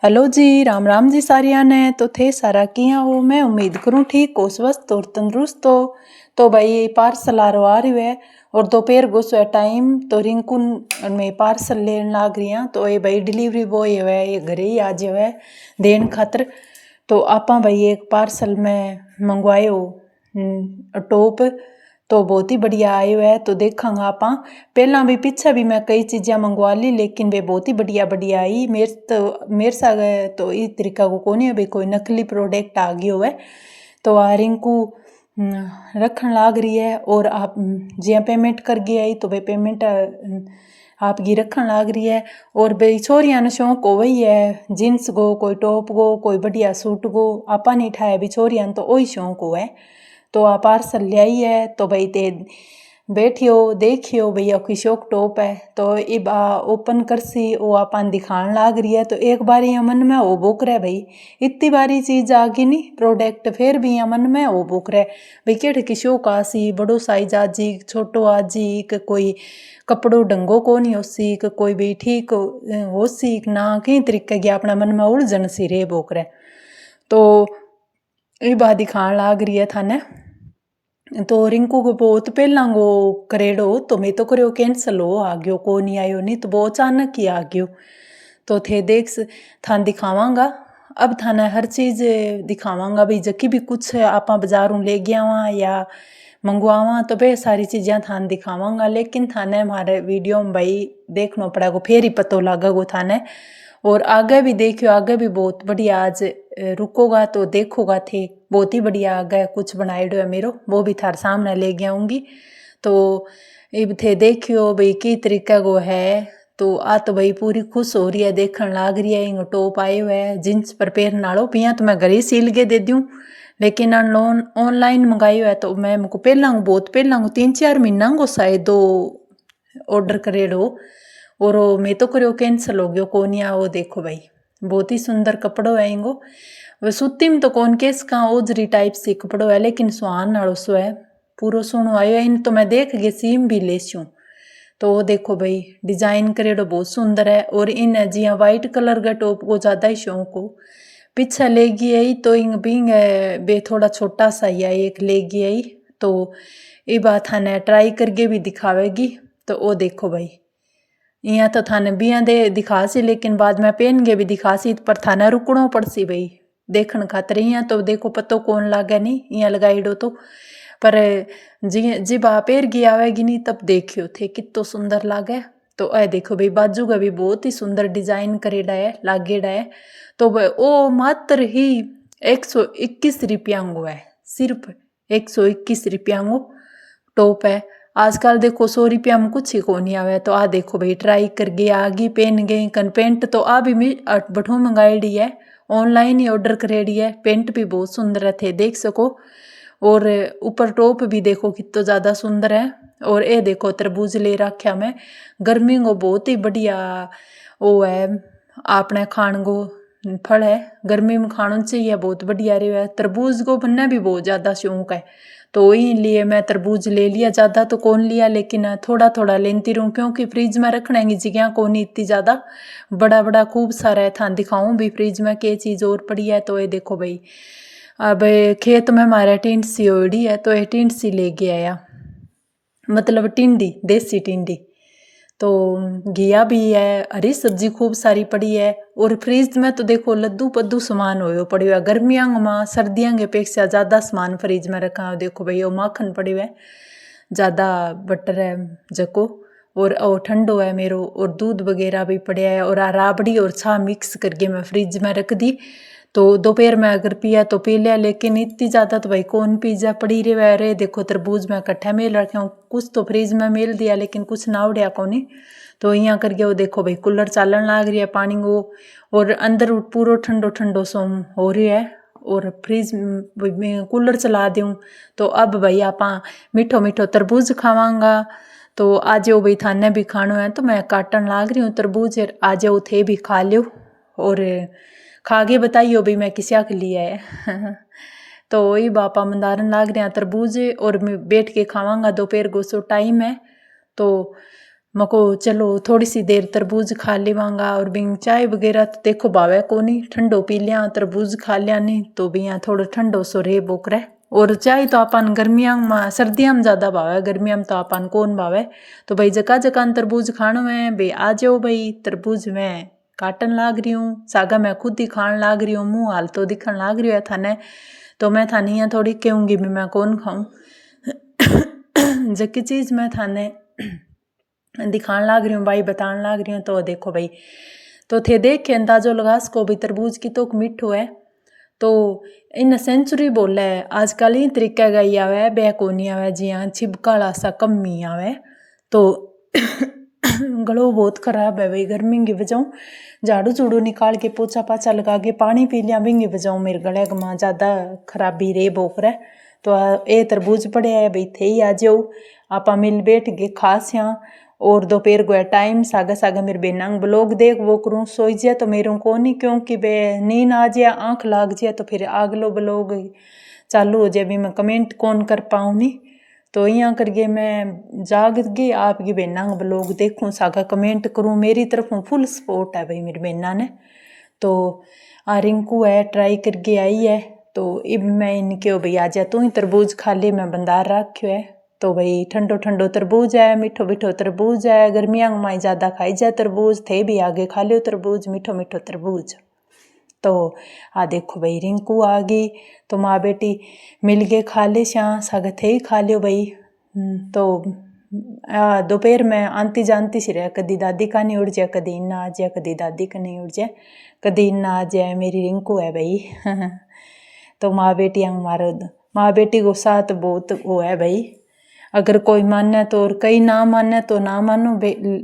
Hello जी, राम राम जी सारिया ने। तो थे सारा किया हो, मैं उम्मीद करूँ ठीक हो, स्वस्थ और तंदुरुस्त हो। तो भाई पार्सल आ रही है और दोपहर को सो टाइम तो रिंकू में पार्सल लेने लाग रही हैं। तो ये भाई डिलीवरी बॉय है, ये घरे ही आ जावे देन खातर। तो आपा भाई एक पार्सल में मंगवायो टॉप, तो बहुत ही बढ़िया आयो है। तो देखांगा आप पहला भी पीछे भी मैं कई चीज़ें मंगवा ली, लेकिन वे बहुत ही बढ़िया बढ़िया आई। मेरे सागे तो इस तरीका को कौन है भाई, कोई नकली प्रोडक्ट आ गयो है। तो आ रिंकू रखन लाग रही है और आप जिया पेमेंट कर गई आई तो भाई पेमेंट आपकी रखन लाग रही है। और भाई छोरियां ने शौक हो वही है, जींस गो कोई टॉप गो कोई बढ़िया सूट गो आपा नहीं ठाया भी छोरियां तो वही शौक हो है। तो आ पार्सल ले आई है तो भाई ते बैठियो देखियो भैया की शौक टॉप है। तो इब ओपन करसी वो आपन दिखान लाग रही है। तो एक बार यहाँ मन में हो बुक रहा भाई, इतनी बारी चीज आ गई नहीं प्रोडक्ट, फिर भी यहाँ मन में हो बुक रहा भाई केड़े की शौक आसी, बड़ो साइज आजी छोटो आजी के कोई कपड़ो ढंगो को नहीं होसी के कोई भी ठीक होसी ना कई तरीके की अपना मन में उलझन सी रे बोक रहा। तो ये बात दिखान लाग रही है थाने। तो रिंकू को बहुत पहला गो करेड़ो तो मैं तो करो कैंसल हो आ गयो, को नहीं आयो, नहीं तो बहुत अचानक ही आ गयो। तो थे देख थान दिखावांगा, अब थाने हर चीज़ दिखावांगा भाई, जकी भी कुछ आपा बाजारों ले गया वहाँ या मंगवावा तो भाई सारी चीज़ें थान दिखावांगा। लेकिन थाने हमारे वीडियो में भाई देखना पड़ेगा, फिर ही पतो लागेगा थाने। और आगे भी देखियो, आगे भी बहुत बढ़िया आज रुकोगा तो देखोगा थे बहुत ही बढ़िया आगे कुछ बनाएडो है मेरो, वो भी थार सामने ले गया आऊँगी। तो इब थे देखियो भाई की तरीका को है। तो आ तो भाई पूरी खुश हो रही है, देखन लाग रही है। इंगो टॉप आयो है जींस पर पहनने वालो, पिया तो मैं घर ही सील के दे दूँ, लेकिन ऑनलाइन मंगाई है। तो मैं मुझको पहला बहुत पहला 3-4 महीना को शायद दो ऑर्डर करेड़ो और मैं तो करो कैंसल हो गयो कोनिया। वो देखो भाई बहुत ही सुंदर कपड़ो है इंगो, वो सूती में तो कौन केस का ओजरी टाइप से कपड़ो है, लेकिन सुहान वालो सो है, पूरो सोनो आयो है। इन तो मैं देख गई सीम भी लेसूँ। तो वो देखो भाई डिजाइन करेड़ो बहुत सुंदर है। और इन जिया वाइट कलर का टॉप को ज़्यादा ही शौक हो, पीछे लेगी आई तो इंग बिंग बे थोड़ा छोटा सा ही है एक लेगी आई। तो ये बात थाने ट्राई करके भी दिखावेगी। तो वो देखो भाई यहाँ तो थाने बिया दे दिखा सी, लेकिन बाद में पहन के भी दिखा सी, पर थाने रुकनो पड़सी भाई देखन खातर। यहाँ तो देखो पतो कौन लागे नहीं यहाँ लगाईडो तो, पर जिब आप पैरगी आवेगी नहीं तब देखियो थे कितो सुंदर लागे। तो ऐ देखो भाई बाजू का भी बहुत ही सुंदर डिजाइन करेड़ा है लागेड़ा है। तो वो मात्र ही 121 रुपया को है, सिर्फ 121 रुपया को टॉप है। आजकल देखो 100 रुपया में कुछ ही को नहीं आवे। तो आ देखो भाई ट्राई कर गई आगी पहन गई कन पेंट तो आ भी बठू मंगाईडी है, ऑनलाइन ही ऑर्डर करेड़ी है। पेंट भी बहुत सुंदर है थे देख सको, और ऊपर टॉप भी देखो कितना ज़्यादा सुंदर है। और ये देखो तरबूज ले रखा मैं, गर्मी को बहुत ही बढ़िया वो है आपने खान को फल है, गर्मी में खाना चाहिए बहुत बढ़िया रहे है। तरबूज को बनना भी बहुत ज़्यादा शौक है, तो वही लिए मैं तरबूज ले लिया, ज़्यादा तो कौन लिया लेकिन थोड़ा थोड़ा लेती रहूँ, क्योंकि फ्रिज में रखने की जगह कौन इतनी ज़्यादा, बड़ा बड़ा खूब सारा है था दिखाऊँ भी फ्रिज में क्या चीज़ और पड़ी है। तो ये देखो भाई अब खेत में हमारे टिंड सी ओढ़ी है, तो ये टिंड सी ले गया आया, मतलब टिंडी देसी टिंडी। तो घिया भी है, हरी सब्जी खूब सारी पड़ी है। और फ्रिज में तो देखो लद्दू पद्दू सामान हो पड़ो है, गर्मियां में सर्दियां के अपेक्षा ज़्यादा सामान फ्रिज में रखा है। देखो भाई वो माखन पड़े है ज़्यादा, बटर है जको, और ठंडो है मेरो, और दूध वगैरह भी पड़ा है। और राबड़ी और छा मिक्स करके मैं फ्रिज में रख दी, तो दोपहर में अगर पिया तो पी लिया, लेकिन इतनी ज़्यादा तो भाई कौन पिज्जा पड़ी रहे। देखो तरबूज में इकट्ठा मेल रखे हूँ, कुछ तो फ्रिज में मेल दिया लेकिन कुछ ना उड़िया कौन। तो यहाँ करके वो देखो भाई कूलर चालन लाग रही है पानी को, और अंदर पूरा ठंडो ठंडो सो हो रही है। और फ्रिज में कूलर चला दूँ तो अब भाई आप मीठो मीठो तरबूज खावांगा। तो आ जाओ भाई थाने भी खानो है, तो मैं काटन लाग रही हूँ तरबूज, आ जाओ थे भी खा लो और खा के बताइयो भाई मैं किसिया के लिए है। तो वही बापा मंदारन लाग रहे हैं तरबूज, और मैं बैठ के खावांगा, दोपहर को सो टाइम है। तो मको चलो थोड़ी सी देर तरबूज खा लेवांगा। और बिंग चाय वगैरह तो देखो बावे को नहीं, ठंडो पी लिया, तरबूज खा लिया नहीं तो भी यहाँ थोड़ा ठंडो सो रे बोकरे। और चाय तो अपन गर्मियां में सर्दियां में ज़्यादा भावे, गर्मियां में तो अपन कौन भावे। तो भाई जका जका तरबूज खानो है भाई आ जाओ भाई, तरबूज मैं काटन लाग रही हूँ, सागा मैं खुद ही खान लाग रही हूँ, मुँह हाल तो दिखन लाग रही है थाने। तो मैं थानी यहाँ थोड़ी कहूँगी भी मैं कौन खाऊँ जकी चीज़ मैं थाने दिखान लाग रही हूँ भाई, बतान लाग रही हूँ। तो देखो भाई, तो थे देख के अंदाजो लगा सको भी तरबूज की तो मिठो है। तो इन सेंचुरी बोले आजकल ही तरीका गई आवे बह कोनी आवे, जिया छिबकाला सा कमी आवे। तो गलो बहुत खराब है भाई, गर्मी की वजह झाड़ू झूड़ू निकाल के पोछा पाछा लगा के पानी पी लिया बिंगी वजह मेरे गले में ज़्यादा खराबी रे बोक रहा। तो ये तरबूज पड़े है भाई, थे ही आ जाओ आपा मिल बैठ के खास यहाँ। और दोपहर को टाइम सागा सागा मेरे बेनांग ब्लॉग देख वो करूँ सोई जाए तो मेरे को नहीं, क्योंकि बे नींद आ जाए आँख लाग जाए तो फिर आगलो ब्लॉग चालू हो जाए भी मैं कमेंट कौन कर पाऊँ नहीं। तो यहाँ करके मैं जाग गई आपकी बेनांग ब्लॉग देखूँ सागा कमेंट करूँ, मेरी तरफों फुल सपोर्ट है भाई मेरी बेना ने। तो रिंकू है ट्राई करके आई है। तो इब मैं इनके भाई आ जा तू ही तरबूज खा ले, मैं बंदार रख्यो है। तो भाई ठंडो ठंडो तरबूज है, मिठो मिठो तरबूज है, गर्मियां में ज़्यादा खाई जाए तरबूज, थे भी आगे खा लियो तरबूज, मिठो मिठो तरबूज। तो देखो भाई रिंकू आ गई, तो माँ बेटी मिल के खा ले श्याँ साग थे ही खा लियो भाई। तो दोपहर में आंती जानती सी रहे, कदी दादी का नहीं उड़ जाए, कदी इन्ना आ जाए, कदी दादी का नहीं उड़ जाए, कदी इन्ना आ जाए, मेरी रिंकू है भाई तो माँ बेटी हमारा माँ बेटी को साथ बहुत वो है भाई, अगर कोई माने तो और कई ना माने तो ना मानो,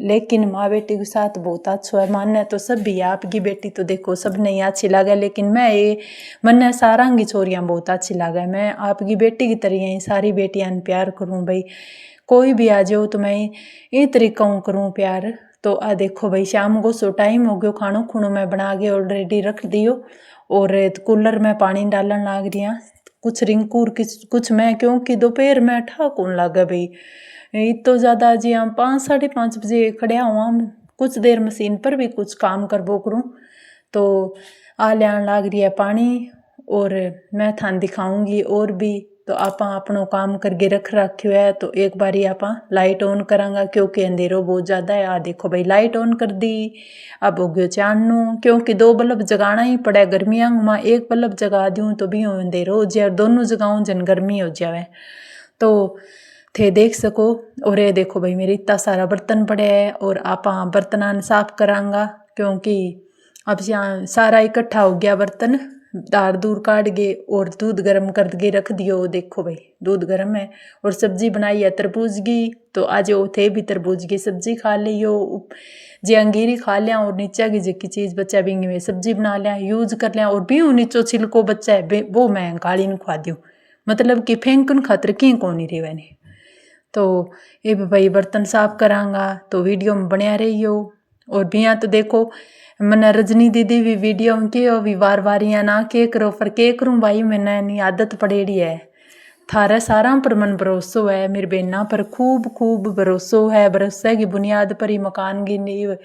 लेकिन माँ बेटी के साथ बहुत अच्छा है। माने तो सब भी आपकी बेटी तो देखो सब नहीं अच्छी लगे, लेकिन मैं ये मन्ने सारंगी छोरियाँ बहुत अच्छी लगे, मैं आपकी बेटी की तरह ही सारी बेटियां प्यार करूँ भाई। कोई भी आ जाओ तो मैं ये तरीका करूँ प्यार। तो देखो भाई शाम को सो टाइम हो गयो, खानो खुणो मैं बना के ऑलरेडी रख दियो, और कूलर में पानी डालन लाग रही हूँ। कुछ रिंकूर कुछ मैं, क्योंकि दोपहर में ठा कौन लागे भाई, इतो ज़्यादा जी हम 5 साढ़े 5 बजे खड़िया हुआ, कुछ देर मशीन पर भी कुछ काम करबो करूँ। तो लियान लाग रही है पानी, और मैं थान दिखाऊंगी और भी। तो आपा अपनो काम करके रख रखियो है। तो एक बारी आपा लाइट ऑन करांगा, क्योंकि अंधेरो बहुत ज़्यादा है। देखो भाई लाइट ऑन कर दी, अब हो गयो चानू, क्योंकि 2 बल्ब जगाना ही पड़े गर्मियां में, एक बल्ब जगा दूँ तो भी अंधेरो हो जाए, दोनों जगाऊँ जन गर्मी हो जाए। तो थे देख सको। और ये देखो भाई मेरे इतना सारा बर्तन पड़े है, और आपा बर्तनान साफ करांगा, क्योंकि अब यहाँ सारा इकट्ठा हो गया बर्तन, दार दूर काट गए और दूध गर्म कर के रख दियो। देखो भाई दूध गर्म है, और सब्जी बनाई है तरबूज की। तो आज वो थे भी तरबूज की सब्जी खा लियो, जे अंगीरी खा लिया, और नीचा की जिकी चीज़ बच्चा बिंगी में सब्जी बना लिया यूज कर लिया, और भी नीचो छिलको बच्चा है वो मैं गाली न खा दूँ, मतलब कि फेंकन खातर की कौन रेवे नहीं। तो ये भाई बर्तन साफ करांगा, तो वीडियो में बनया रहियो। और भी यहाँ तो देखो मैंने रजनी दीदी भी वीडियो में की भी बार बार यहाँ ना के करो, पर के करूँ भाई, मैंने नहीं आदत पड़ेड़ी है। थारा सारा पर मन भरोसो है, मेरी बेना पर खूब खूब भरोसो है, भरोसे की बुनियाद पर ही मकान की नींव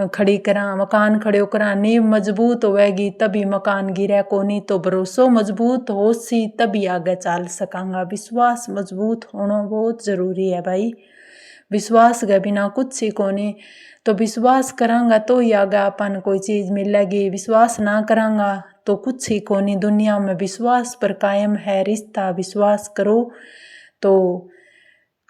खड़ी करा, मकान खड़ो करा, नींव मजबूत होएगी तभी मकान गिरे कोनी। तो भरोसो मजबूत हो सी तभी आगे चल सकांगा, विश्वास मजबूत होना बहुत जरूरी है भाई, विश्वास के बिना कुछ ही कोनी। तो विश्वास करांगा तो ही आगे अपन कोई चीज़ मिलेगी, विश्वास ना करांगा तो कुछ ही कोनी दुनिया में। विश्वास पर कायम है रिश्ता, विश्वास करो। तो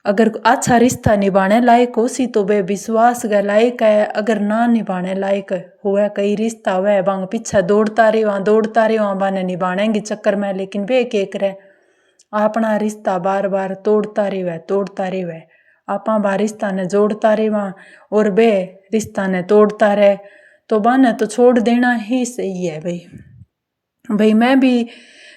अगर अच्छा रिश्ता निभाने लायक हो सी तो वे विश्वास के लायक है, अगर ना निभाने लायक हुआ कई रिश्ता हुआ बांग पीछे दौड़ता रहे बाने निभाने के चक्कर में, लेकिन वे के करे अपना रिश्ता बार बार तोड़ता रहे आपा बा रिश्ता ने जोड़ता रहे, और बे रिश्ता ने तोड़ता रहे, तो बाने तो छोड़ देना ही सही है भाई। मैं भी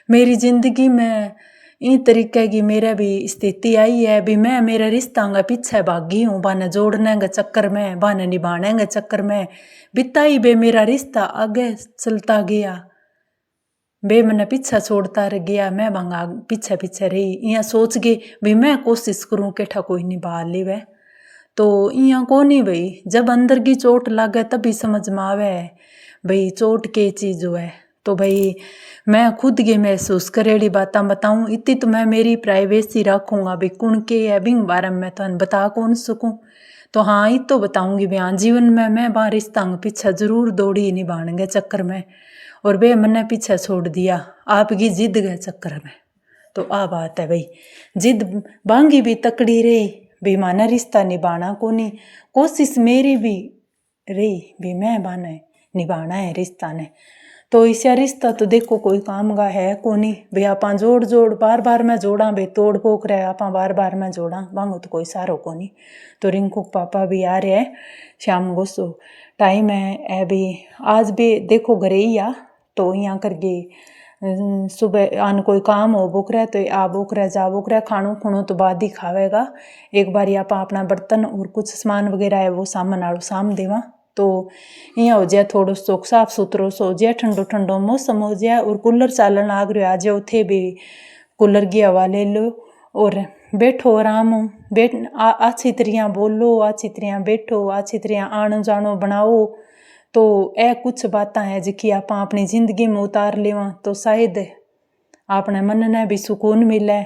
मेरी जिंदगी में इन तरीके की मेरा भी स्थिति आई है भी, मैं मेरे रिश्ता का पीछे भागी हूँ, बाने जोड़ने के चक्कर में, बाने निभाने के चक्कर में बिताई बे मेरा रिश्ता आगे चलता गया, बे मैंने पीछा छोड़ता रह गया, मैं भांगा पीछे पीछे रही, यहाँ सोच गई भी मैं कोशिश करूँ केठा कोई निभा ले। तो इया को नहीं भाई, जब अंदर की चोट लागे तभी समझ में आवे है भाई चोट के चीज है। तो भाई मैं खुद के महसूस करेड़ी बातें बताऊं, इतनी तो मैं मेरी प्राइवेसी रखूंगा भाई कुण के है बिंग बारे में तो बता कौन सकूं। तो हाँ ये तो बताऊंगी भाई, हाँ जीवन में मैं बाहर रिश्ता पीछे जरूर दौड़ी निभाने के चक्कर में, और वे मैंने पीछे छोड़ दिया आपकी जिद के चक्कर में। तो आ बात है भाई, जिद बांगी भी तकड़ी रही भी माना रिश्ता निभाना को नहीं, कोशिश मेरी भी रही भी मैं बाने निभाना है रिश्ता ने। तो इसया रिश्ता तो देखो कोई काम का है को नहीं भाई, आप जोड़ जोड़ बार बार मैं जोड़ा भाई तोड़ पोक रहे आप बार बार मैं जोड़ा मांगो तो कोई सारो को नहीं। तो रिंकू पापा भी आ रहे हैं शाम गुस्सो टाइम है अभी, आज भी देखो घरे ही आ तो यहाँ करके सुबह आन कोई काम हो बुक रहा तो आ बुक रहा जा बुक रहा, खाणो खुणो तो बाद ही खावेगा, एक बार आप अपना बर्तन और कुछ सामान वगैरह है वो सामान आड़ो साम देवा। तो यहाँ हो जाए थोड़ो सो साफ सुथरो सो हो जाए, ठंडो ठंडो मौसम हो जाए, और कूलर चालन आग रहा आ जाओ थे भी कूलर की हवा ले लो और बैठो आराम बैठ अच्छी तरह बोलो अच्छी तरह बैठो अच्छी तरह आनो जानो बनाओ। तो ए कुछ बातें है जिकी आप अपनी जिंदगी में उतार लेवा तो शायद अपने मन ने भी सुकून मिले,